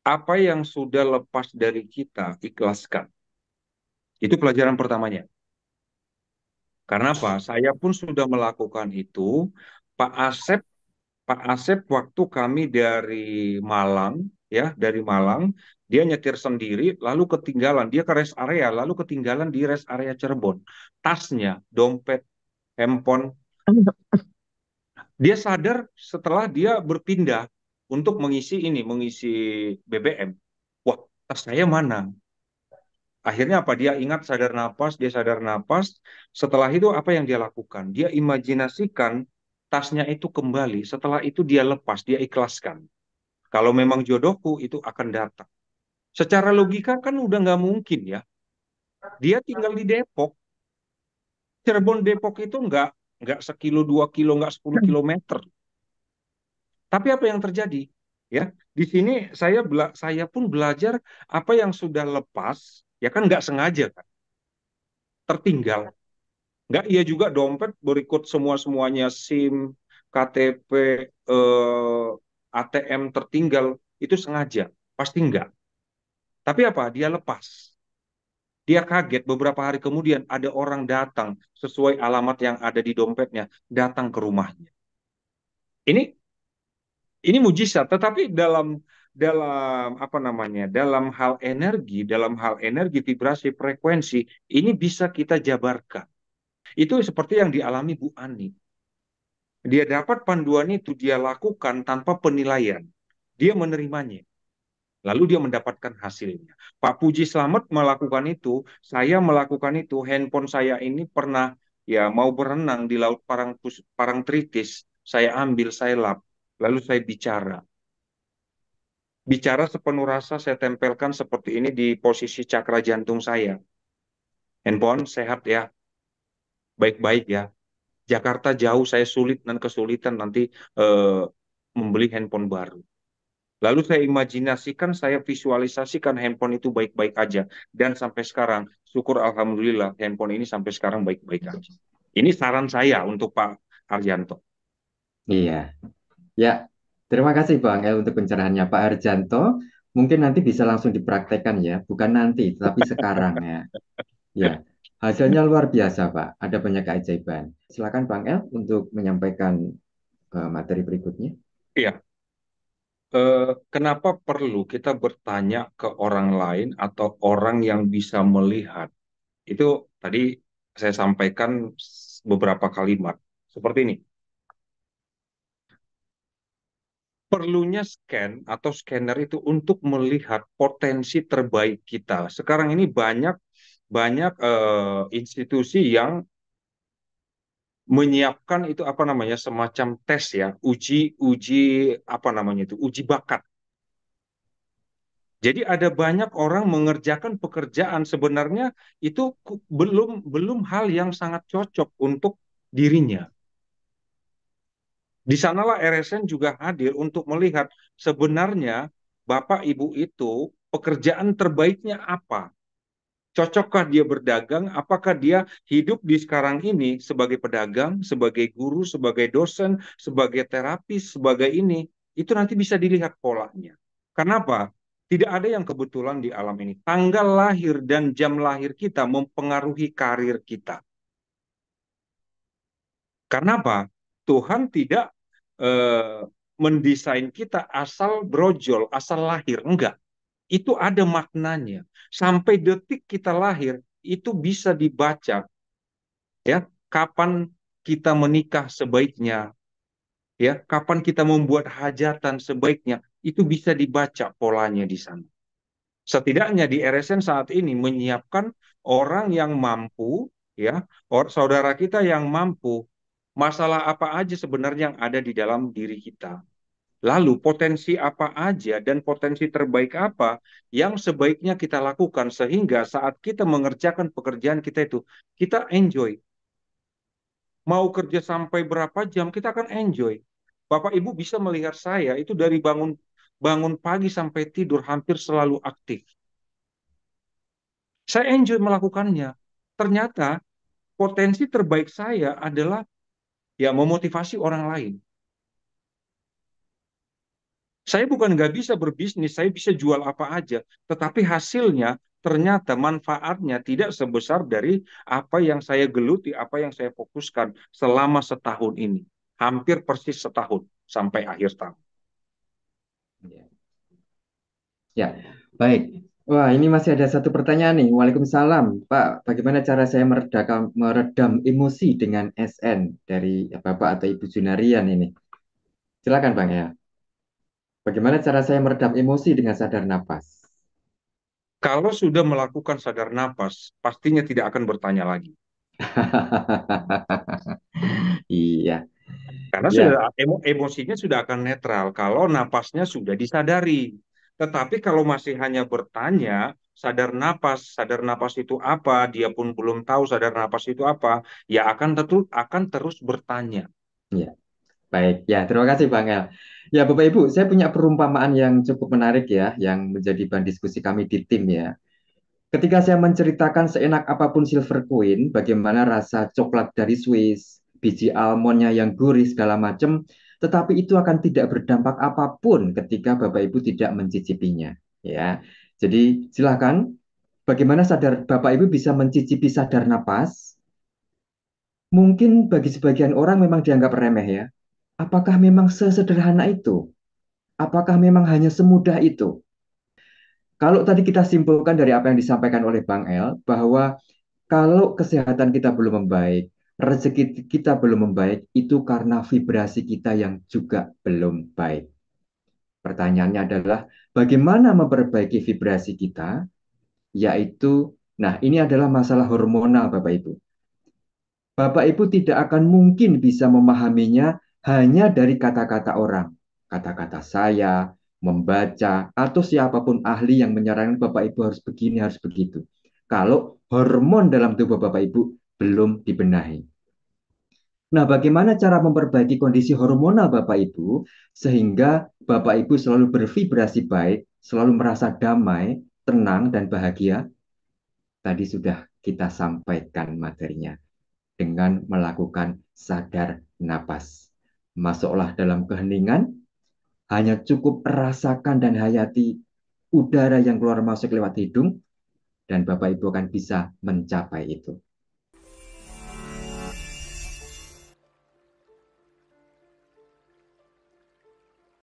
Apa yang sudah lepas dari kita, ikhlaskan. Itu pelajaran pertamanya. Karena apa? Saya pun sudah melakukan itu. Pak Asep, Pak Asep waktu kami dari Malang, ya, dari Malang, dia nyetir sendiri, lalu ketinggalan. Dia ke rest area, lalu ketinggalan di rest area Cirebon. Tasnya, dompet, handphone. Dia sadar setelah dia berpindah untuk mengisi ini, mengisi BBM. Wah, tas saya mana? Akhirnya apa? Dia ingat sadar napas, dia sadar napas. Setelah itu apa yang dia lakukan? Dia imajinasikan tasnya itu kembali. Setelah itu dia lepas, dia ikhlaskan. Kalau memang jodohku itu akan datang. Secara logika kan udah nggak mungkin ya. Dia tinggal di Depok. Cirebon Depok itu nggak sekilo 2 kilo, nggak 10 kilometer. Tapi apa yang terjadi? Ya, di sini saya pun belajar apa yang sudah lepas, ya kan nggak sengaja kan, tertinggal. Nggak, iya juga dompet berikut semua-semuanya, SIM, KTP, ATM tertinggal, itu sengaja. Pasti nggak. Tapi apa? Dia lepas. Dia kaget beberapa hari kemudian ada orang datang sesuai alamat yang ada di dompetnya, datang ke rumahnya. Ini ini mujizat, tetapi dalam dalam apa namanya? Dalam hal energi, vibrasi, frekuensi, ini bisa kita jabarkan. Itu seperti yang dialami Bu Ani. Dia dapat panduan itu, dia lakukan tanpa penilaian. Dia menerimanya. Lalu dia mendapatkan hasilnya. Pak Puji Slamet melakukan itu, saya melakukan itu, handphone saya ini pernah ya mau berenang di Laut Parangtritis, saya ambil, saya lap, lalu saya bicara. Bicara sepenuh rasa, saya tempelkan seperti ini di posisi cakra jantung saya. Handphone sehat ya, baik-baik ya. Jakarta jauh, saya sulit dan kesulitan nanti eh, membeli handphone baru. Lalu saya imajinasikan, saya visualisasikan handphone itu baik-baik aja. Dan sampai sekarang, syukur Alhamdulillah, handphone ini sampai sekarang baik-baik aja. Ini saran saya untuk Pak Arjanto. Iya, ya. Terima kasih Bang El untuk pencerahannya Pak Arjanto. Mungkin nanti bisa langsung dipraktekkan ya, bukan nanti, tapi sekarang ya. Ya, hasilnya luar biasa Pak. Ada banyak keajaiban. Silakan Bang El untuk menyampaikan materi berikutnya. Iya, kenapa perlu kita bertanya ke orang lain atau orang yang bisa melihat? Itu tadi saya sampaikan beberapa kalimat. Seperti ini, perlunya scan atau scanner itu untuk melihat potensi terbaik kita. Sekarang ini banyak banyak institusi yang menyiapkan itu apa namanya semacam tes ya, uji uji apa namanya itu uji bakat. Jadi ada banyak orang mengerjakan pekerjaan sebenarnya itu belum belum hal yang sangat cocok untuk dirinya. Di sanalah RSN juga hadir untuk melihat sebenarnya Bapak Ibu itu pekerjaan terbaiknya apa. Cocokkah dia berdagang? Apakah dia hidup di sekarang ini sebagai pedagang, sebagai guru, sebagai dosen, sebagai terapis, sebagai ini? Itu nanti bisa dilihat polanya. Kenapa? Tidak ada yang kebetulan di alam ini. Tanggal lahir dan jam lahir kita mempengaruhi karir kita. Karena apa? Tuhan tidak eh, mendesain kita asal brojol, asal lahir. Enggak. Itu ada maknanya. Sampai detik kita lahir, itu bisa dibaca ya, kapan kita menikah sebaiknya, ya, kapan kita membuat hajatan sebaiknya, itu bisa dibaca polanya di sana. Setidaknya di RSN saat ini menyiapkan orang yang mampu, ya, saudara kita yang mampu, masalah apa aja sebenarnya yang ada di dalam diri kita. Lalu potensi apa aja dan potensi terbaik apa yang sebaiknya kita lakukan sehingga saat kita mengerjakan pekerjaan kita itu, kita enjoy. Mau kerja sampai berapa jam, kita akan enjoy. Bapak Ibu bisa melihat saya itu dari bangun bangun pagi sampai tidur hampir selalu aktif. Saya enjoy melakukannya. Ternyata potensi terbaik saya adalah ya memotivasi orang lain. Saya bukan nggak bisa berbisnis, saya bisa jual apa aja, tetapi hasilnya ternyata manfaatnya tidak sebesar dari apa yang saya geluti, apa yang saya fokuskan selama setahun ini. Hampir persis setahun sampai akhir tahun. Ya, ya, baik. Wah, ini masih ada satu pertanyaan nih. Waalaikumsalam, Pak. Bagaimana cara saya meredam emosi dengan SN dari Bapak atau Ibu Junarian ini? Silakan, Bang ya. Bagaimana cara saya meredam emosi dengan sadar napas? Kalau sudah melakukan sadar napas, pastinya tidak akan bertanya lagi. Iya, Karena sudah ya, emosinya sudah akan netral kalau napasnya sudah disadari. Tetapi kalau masih hanya bertanya, sadar napas itu apa, dia pun belum tahu sadar napas itu apa, ya akan terus bertanya. ya. Baik, ya terima kasih Bang El. Ya Bapak Ibu, saya punya perumpamaan yang cukup menarik ya, yang menjadi bahan diskusi kami di tim ya. Ketika saya menceritakan seenak apapun silver queen, bagaimana rasa coklat dari Swiss, biji almondnya yang gurih segala macam, tetapi itu akan tidak berdampak apapun ketika Bapak Ibu tidak mencicipinya. Ya, jadi silakan. Bagaimana sadar Bapak Ibu bisa mencicipi sadar napas? Mungkin bagi sebagian orang memang dianggap remeh ya. Apakah memang sesederhana itu? Apakah memang hanya semudah itu? Kalau tadi kita simpulkan dari apa yang disampaikan oleh Bang El, bahwa kalau kesehatan kita belum membaik, rezeki kita belum membaik, itu karena vibrasi kita yang juga belum baik. Pertanyaannya adalah, bagaimana memperbaiki vibrasi kita? Yaitu, nah ini adalah masalah hormonal Bapak Ibu. Bapak Ibu tidak akan mungkin bisa memahaminya hanya dari kata-kata orang. Kata-kata saya, membaca, atau siapapun ahli yang menyarankan Bapak Ibu harus begini, harus begitu. Kalau hormon dalam tubuh Bapak Ibu belum dibenahi. Nah, bagaimana cara memperbaiki kondisi hormonal Bapak Ibu sehingga Bapak Ibu selalu bervibrasi baik, selalu merasa damai, tenang, dan bahagia? Tadi sudah kita sampaikan materinya dengan melakukan sadar napas. Masuklah dalam keheningan, hanya cukup rasakan dan hayati udara yang keluar masuk lewat hidung, dan Bapak Ibu akan bisa mencapai itu.